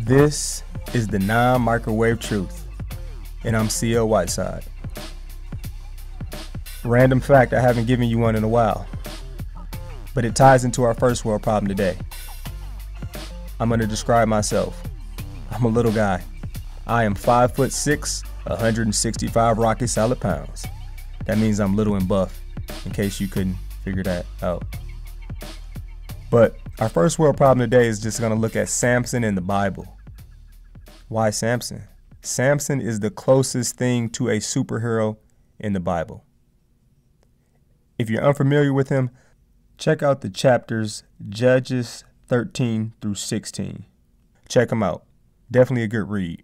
This is the non-microwave truth, and I'm CL Whiteside. Random fact, I haven't given you one in a while, but it ties into our first world problem today. I'm going to describe myself. I'm a little guy. I am 5'6", 165 rocket solid pounds. That means I'm little and buff, in case you couldn't figure that out. But our first world problem today is just going to look at Samson in the Bible. Why Samson? Samson is the closest thing to a superhero in the Bible. If you're unfamiliar with him, check out the chapters Judges 13 through 16. Check them out. Definitely a good read.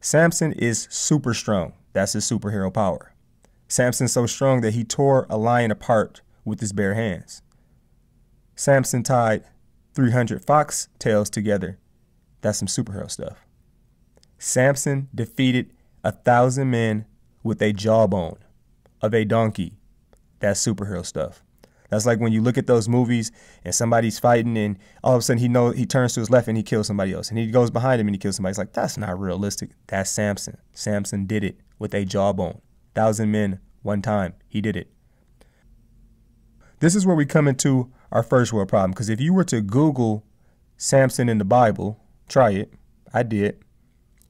Samson is super strong. That's his superhero power. Samson's so strong that he tore a lion apart with his bare hands. Samson tied 300 fox tails together. That's some superhero stuff. Samson defeated 1,000 men with a jawbone of a donkey. That's superhero stuff. That's like when you look at those movies and somebody's fighting and all of a sudden he turns to his left and he kills somebody else. And he goes behind him and he kills somebody. It's like, that's not realistic. That's Samson. Samson did it with a jawbone. 1,000 men, one time. He did it. This is where we come into our first world problem. Because if you were to Google Samson in the Bible, try it. I did.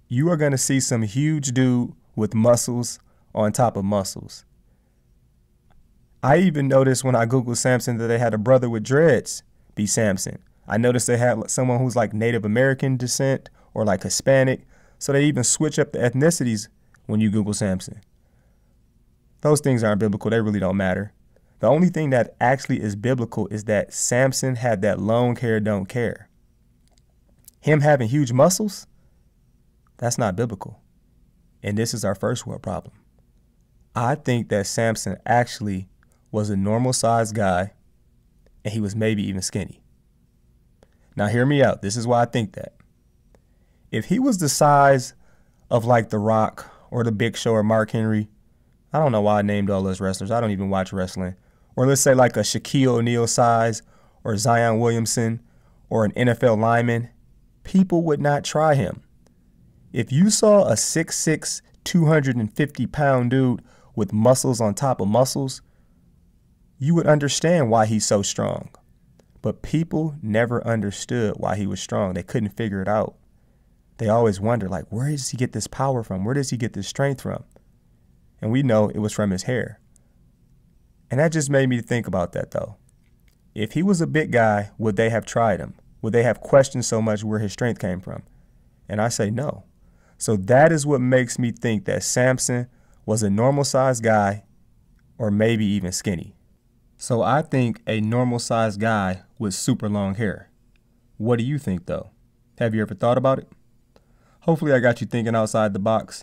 You are going to see some huge dude with muscles on top of muscles. I even noticed when I Googled Samson that they had a brother with dreads be Samson. I noticed they had someone who's like Native American descent or like Hispanic. So they even switch up the ethnicities when you Google Samson. Those things aren't biblical. They really don't matter. The only thing that actually is biblical is that Samson had that long hair, don't care. Him having huge muscles, that's not biblical. And this is our first world problem. I think that Samson actually was a normal sized guy and he was maybe even skinny. Now hear me out. This is why I think that. If he was the size of like The Rock or The Big Show or Mark Henry, I don't know why I named all those wrestlers. I don't even watch wrestling. Or let's say like a Shaquille O'Neal size or Zion Williamson or an NFL lineman, people would not try him. If you saw a 6'6", 250-pound dude with muscles on top of muscles, you would understand why he's so strong. But people never understood why he was strong. They couldn't figure it out. They always wonder, like, where does he get this power from? Where does he get this strength from? And we know it was from his hair. And that just made me think about that, though. If he was a big guy, would they have tried him? Would they have questioned so much where his strength came from? And I say no. So that is what makes me think that Samson was a normal-sized guy or maybe even skinny. So I think a normal-sized guy with super long hair. What do you think, though? Have you ever thought about it? Hopefully I got you thinking outside the box.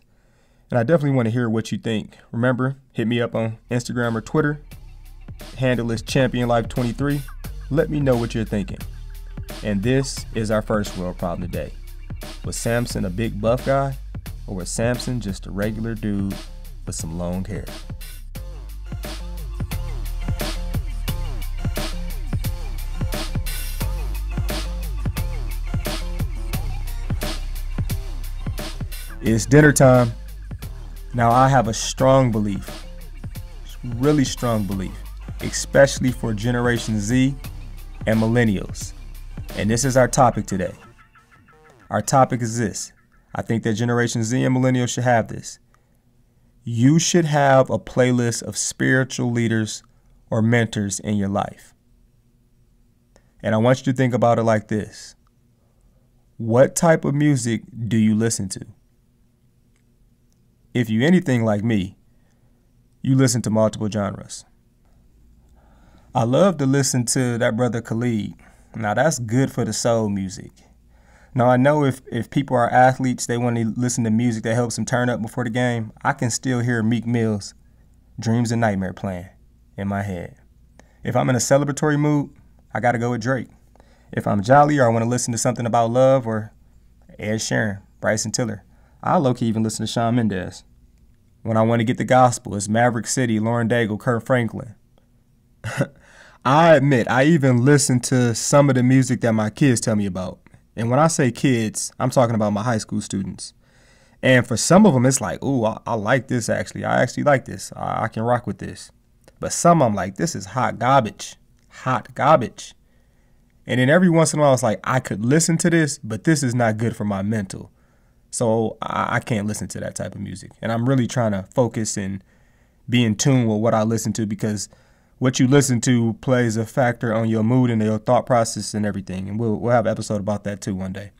And I definitely want to hear what you think. Remember, hit me up on Instagram or Twitter. Handle is ChampionLife23. Let me know what you're thinking. And this is our first world problem today. Was Samson a big buff guy? Or was Samson just a regular dude with some long hair? It's dinner time. Now I have a strong belief, really strong belief, especially for Generation Z and millennials. And this is our topic today. Our topic is this. I think that Generation Z and millennials should have this. You should have a playlist of spiritual leaders or mentors in your life. And I want you to think about it like this. What type of music do you listen to? If you anything like me, you listen to multiple genres. I love to listen to that brother Khalid. Now that's good for the soul music. Now I know if people are athletes, they want to listen to music that helps them turn up before the game. I can still hear Meek Mill's Dreams and Nightmare playing in my head. If I'm in a celebratory mood, I got to go with Drake. If I'm jolly or I want to listen to something about love or Ed Sheeran, Bryson Tiller, I low-key even listen to Shawn Mendes. When I want to get the gospel, it's Maverick City, Lauren Daigle, Kurt Franklin. I admit, I even listen to some of the music that my kids tell me about. And when I say kids, I'm talking about my high school students. And for some of them, it's like, ooh, I like this actually. I actually like this. I can rock with this. But some I'm like, this is hot garbage. Hot garbage. And then every once in a while, it's like, I could listen to this, but this is not good for my mental. So I can't listen to that type of music. And I'm really trying to focus and be in tune with what I listen to, because what you listen to plays a factor on your mood and your thought process and everything. And we'll have an episode about that too one day.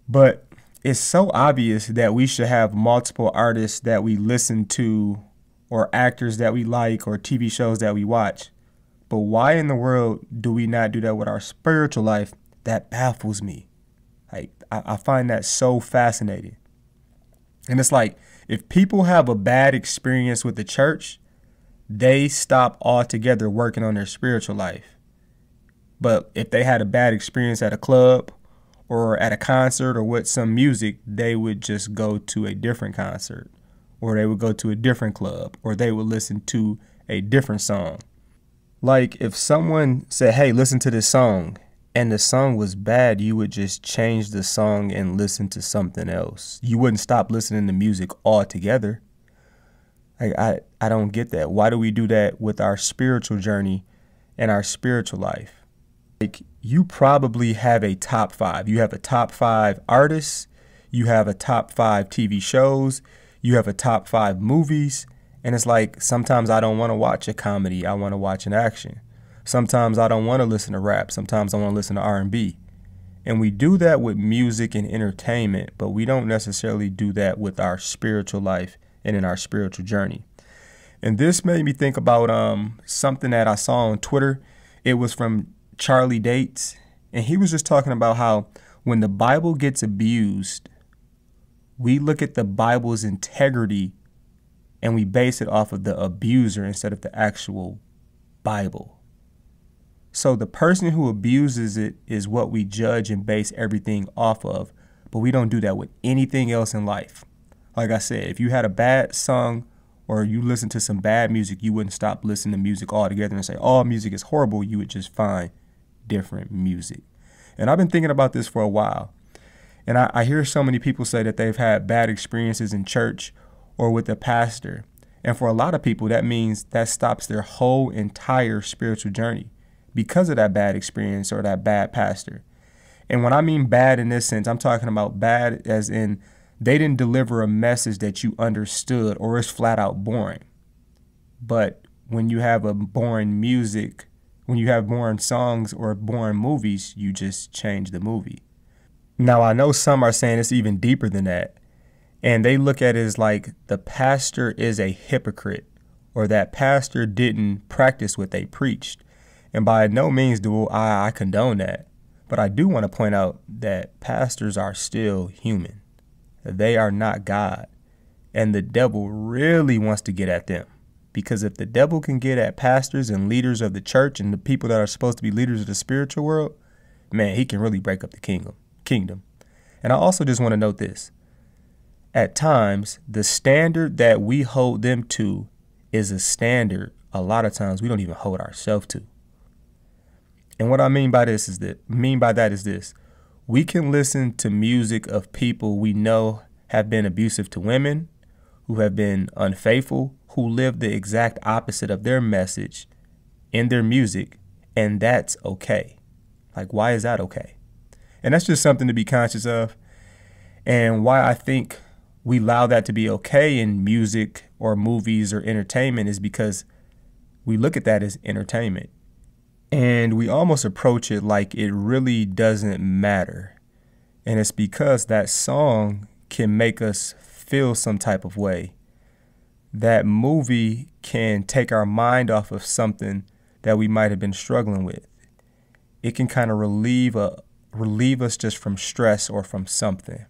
But it's so obvious that we should have multiple artists that we listen to, or actors that we like, or TV shows that we watch. But why in the world do we not do that with our spiritual life? That baffles me. Like, I find that so fascinating. And it's like, if people have a bad experience with the church, they stop altogether working on their spiritual life. But if they had a bad experience at a club or at a concert or with some music, they would just go to a different concert, or they would go to a different club, or they would listen to a different song. Like, if someone said, hey, listen to this song, and the song was bad, you would just change the song and listen to something else. You wouldn't stop listening to music altogether. I don't get that. Why do we do that with our spiritual journey and our spiritual life? Like, you probably have a top 5. You have a top 5 artists. You have a top 5 TV shows. You have a top 5 movies. And it's like, sometimes I don't want to watch a comedy. I want to watch an action. Sometimes I don't want to listen to rap. Sometimes I want to listen to R&B. And we do that with music and entertainment, but we don't necessarily do that with our spiritual life and in our spiritual journey. And this made me think about something that I saw on Twitter. It was from Charlie Dates, and he was just talking about how when the Bible gets abused, we look at the Bible's integrity and we base it off of the abuser instead of the actual Bible. So the person who abuses it is what we judge and base everything off of, but we don't do that with anything else in life. Like I said, if you had a bad song or you listen to some bad music, you wouldn't stop listening to music altogether and say, all music is horrible. You would just find different music. And I've been thinking about this for a while. And I hear so many people say that they've had bad experiences in church or with a pastor. And for a lot of people, that means that stops their whole entire spiritual journey because of that bad experience or that bad pastor. And when I mean bad in this sense, I'm talking about bad as in they didn't deliver a message that you understood, or it's flat out boring. But when you have a boring music, when you have boring songs or boring movies, you just change the movie. Now, I know some are saying it's even deeper than that. And they look at it as like the pastor is a hypocrite, or that pastor didn't practice what they preached. And by no means do I condone that. But I do want to point out that pastors are still human. They are not God. And the devil really wants to get at them. Because if the devil can get at pastors and leaders of the church and the people that are supposed to be leaders of the spiritual world, man, he can really break up the kingdom. And I also just want to note this. At times, the standard that we hold them to is a standard a lot of times we don't even hold ourselves to. And what I mean by that is this. We can listen to music of people we know have been abusive to women, who have been unfaithful, who live the exact opposite of their message in their music, and that's okay. Like, why is that okay? And that's just something to be conscious of. And why I think we allow that to be okay in music or movies or entertainment is because we look at that as entertainment. And we almost approach it like it really doesn't matter. And it's because that song can make us feel some type of way. That movie can take our mind off of something that we might have been struggling with. It can kind of relieve us just from stress or from something.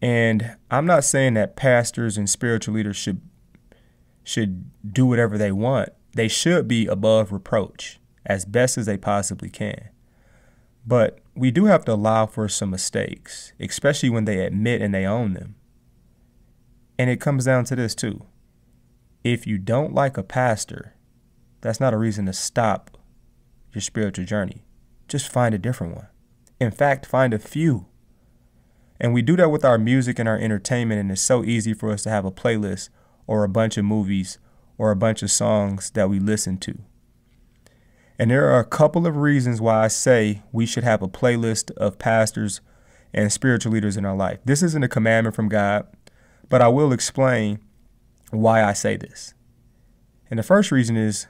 And I'm not saying that pastors and spiritual leaders should do whatever they want. They should be above reproach as best as they possibly can. But we do have to allow for some mistakes, especially when they admit and they own them. And it comes down to this too. If you don't like a pastor, that's not a reason to stop your spiritual journey. Just find a different one. In fact, find a few. And we do that with our music and our entertainment, and it's so easy for us to have a playlist or a bunch of movies or a bunch of songs that we listen to. And there are a couple of reasons why I say we should have a playlist of pastors and spiritual leaders in our life. This isn't a commandment from God, but I will explain why I say this. And the first reason is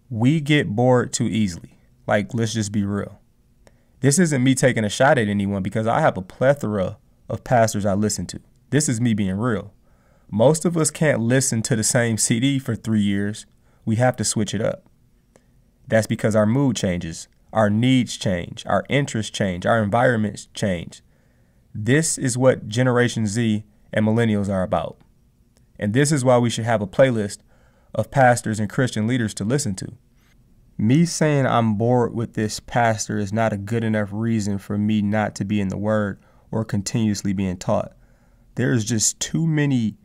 we get bored too easily. Like, let's just be real. This isn't me taking a shot at anyone, because I have a plethora of pastors I listen to. This is me being real. Most of us can't listen to the same CD for 3 years. We have to switch it up. That's because our mood changes, our needs change, our interests change, our environments change. This is what Generation Z and millennials are about. And this is why we should have a playlist of pastors and Christian leaders to listen to. Me saying I'm bored with this pastor is not a good enough reason for me not to be in the Word or continuously being taught. There's just too many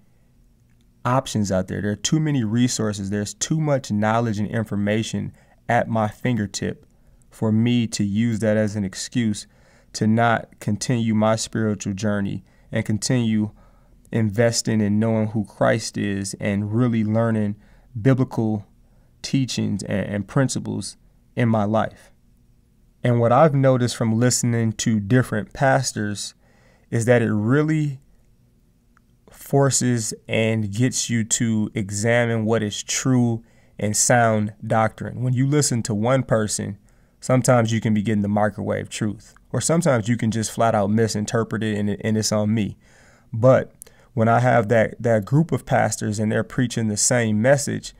options out there. There are too many resources. There's too much knowledge and information at my fingertip for me to use that as an excuse to not continue my spiritual journey and continue investing in knowing who Christ is and really learning biblical teachings and principles in my life. And what I've noticed from listening to different pastors is that it really forces and gets you to examine what is true and sound doctrine. When you listen to one person, sometimes you can be getting the microwave truth, or sometimes you can just flat out misinterpret it and it's on me. But when I have that group of pastors and they're preaching the same message,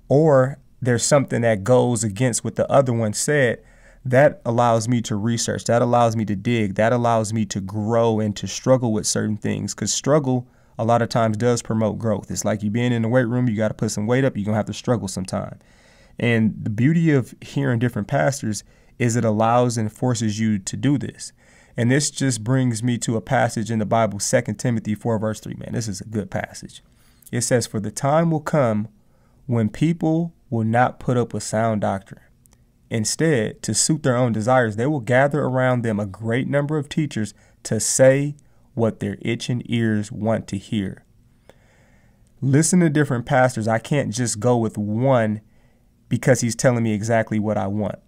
or there's something that goes against what the other one said, that allows me to research, that allows me to dig, that allows me to grow and to struggle with certain things, because struggle a lot of times does promote growth. It's like you being in the weight room, you got to put some weight up, you're going to have to struggle sometime. And the beauty of hearing different pastors is it allows and forces you to do this. And this just brings me to a passage in the Bible, 2 Timothy 4 verse 3. Man, this is a good passage. It says, "For the time will come when people will not put up with sound doctrine. Instead, to suit their own desires, they will gather around them a great number of teachers to say what their itching ears want to hear." Listen to different pastors. I can't just go with one because he's telling me exactly what I want.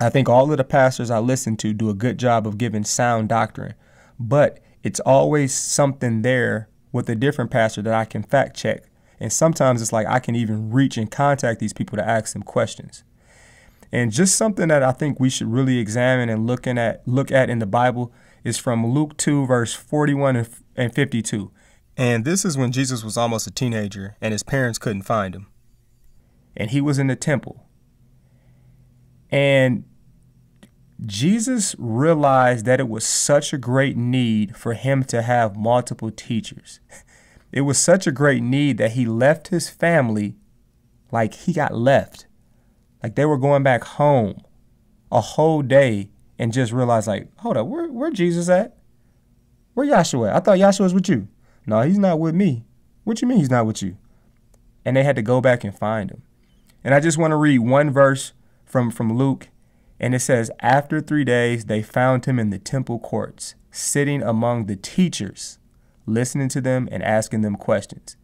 I think all of the pastors I listen to do a good job of giving sound doctrine, but it's always something there with a different pastor that I can fact check. And sometimes it's like I can even reach and contact these people to ask them questions. And just something that I think we should really examine and look at in the Bible is from Luke 2, verse 41 and 52. And this is when Jesus was almost a teenager and his parents couldn't find him. And he was in the temple. And Jesus realized that it was such a great need for him to have multiple teachers. It was such a great need that he left his family, like he got left. Like they were going back home a whole day and just realized, like, hold up, where Jesus at? Where Yahshua at? I thought Yahshua was with you. No, he's not with me. What you mean he's not with you? And they had to go back and find him. And I just want to read one verse from Luke. And it says, "After 3 days, they found him in the temple courts, sitting among the teachers, listening to them and asking them questions."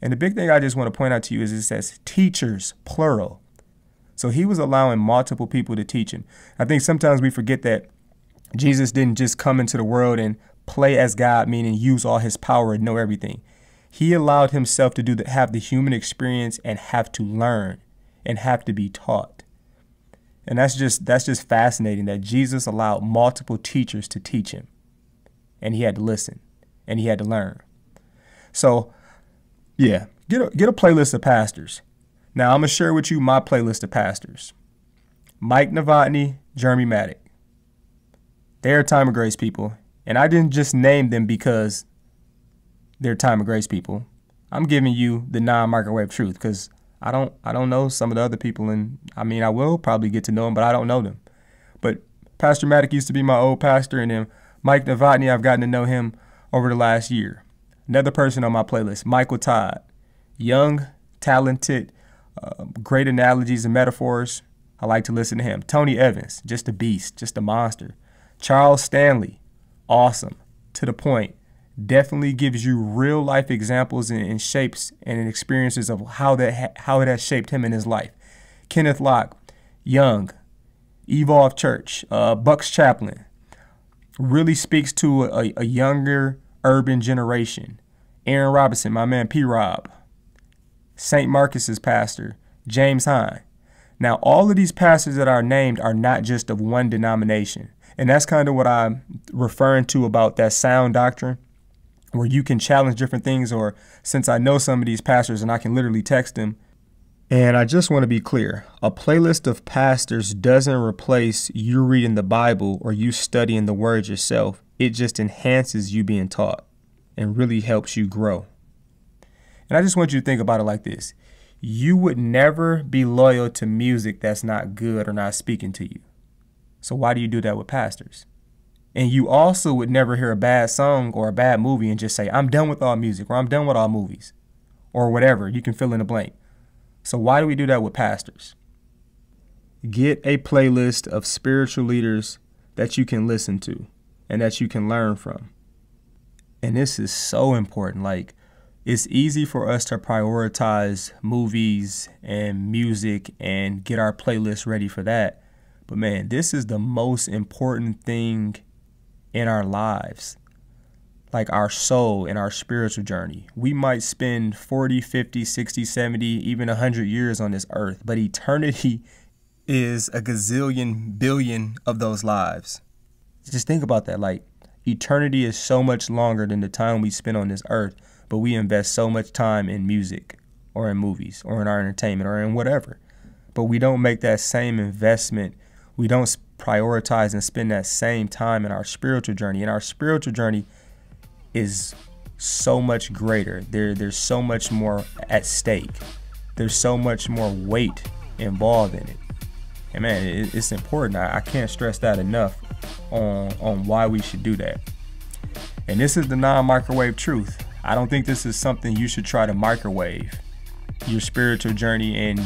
And the big thing I just want to point out to you is it says teachers, plural. So he was allowing multiple people to teach him. I think sometimes we forget that Jesus didn't just come into the world and play as God, meaning use all his power and know everything. He allowed himself to have the human experience and have to learn and have to be taught. And that's just fascinating that Jesus allowed multiple teachers to teach him. And he had to listen and he had to learn. So, yeah, get a playlist of pastors. Now, I'm going to share with you my playlist of pastors. Mike Novotny, Jeremy Maddock. They're Time of Grace people. And I didn't just name them because they're Time of Grace people. I'm giving you the non-microwave truth because I don't know some of the other people. And I mean, I will probably get to know them, but I don't know them. But Pastor Maddock used to be my old pastor. And then Mike Novotny, I've gotten to know him over the last year. Another person on my playlist, Michael Todd. Young, talented, great analogies and metaphors. I like to listen to him. Tony Evans, just a beast, just a monster. Charles Stanley, awesome, to the point. Definitely gives you real life examples and shapes and experiences of how it has shaped him in his life. Kenneth Locke, Young, Evolve Church, Bucks Chaplain, really speaks to a younger urban generation. Aaron Robinson, my man P-Rob, St. Marcus's pastor, James Hine. Now, all of these pastors that are named are not just of one denomination. And that's kind of what I'm referring to about that sound doctrine, where you can challenge different things, or since I know some of these pastors and I can literally text them. And I just want to be clear, a playlist of pastors doesn't replace you reading the Bible or you studying the word yourself. It just enhances you being taught and really helps you grow. And I just want you to think about it like this. You would never be loyal to music that's not good or not speaking to you. So why do you do that with pastors? And you also would never hear a bad song or a bad movie and just say, I'm done with all music, or I'm done with all movies, or whatever. You can fill in the blank. So why do we do that with pastors? Get a playlist of spiritual leaders that you can listen to and that you can learn from. And this is so important. Like, it's easy for us to prioritize movies and music and get our playlist ready for that. But man, this is the most important thing in our lives, like our soul and our spiritual journey. We might spend 40, 50, 60, 70, even 100 years on this earth, but eternity is a gazillion billion of those lives. Just think about that. Like, eternity is so much longer than the time we spend on this earth, but we invest so much time in music or in movies or in our entertainment or in whatever. But we don't make that same investment. We don't prioritize and spend that same time in our spiritual journey. And our spiritual journey is so much greater. There's so much more at stake. There's so much more weight involved in it. And man, it's important. I can't stress that enough on why we should do that. And this is the non-microwave truth. I don't think this is something you should try to microwave. Your spiritual journey and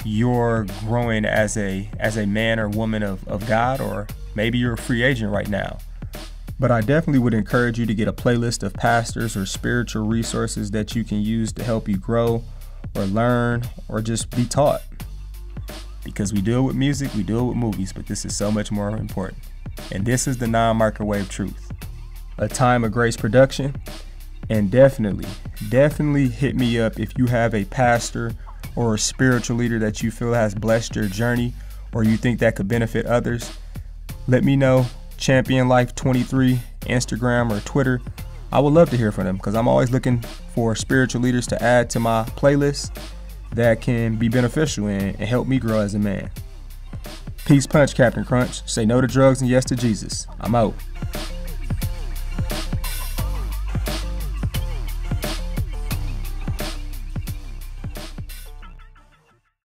your growing as a man or woman of God, or maybe you're a free agent right now. But I definitely would encourage you to get a playlist of pastors or spiritual resources that you can use to help you grow or learn or just be taught. Because we do it with music, we do it with movies, but this is so much more important. And this is the non-microwave truth. A Time of Grace production. And definitely hit me up if you have a pastor or a spiritual leader that you feel has blessed your journey or you think that could benefit others. Let me know. Champion Life 23, Instagram or Twitter. I would love to hear from them because I'm always looking for spiritual leaders to add to my playlist that can be beneficial and help me grow as a man. Peace punch, Captain Crunch. Say no to drugs and yes to Jesus. I'm out.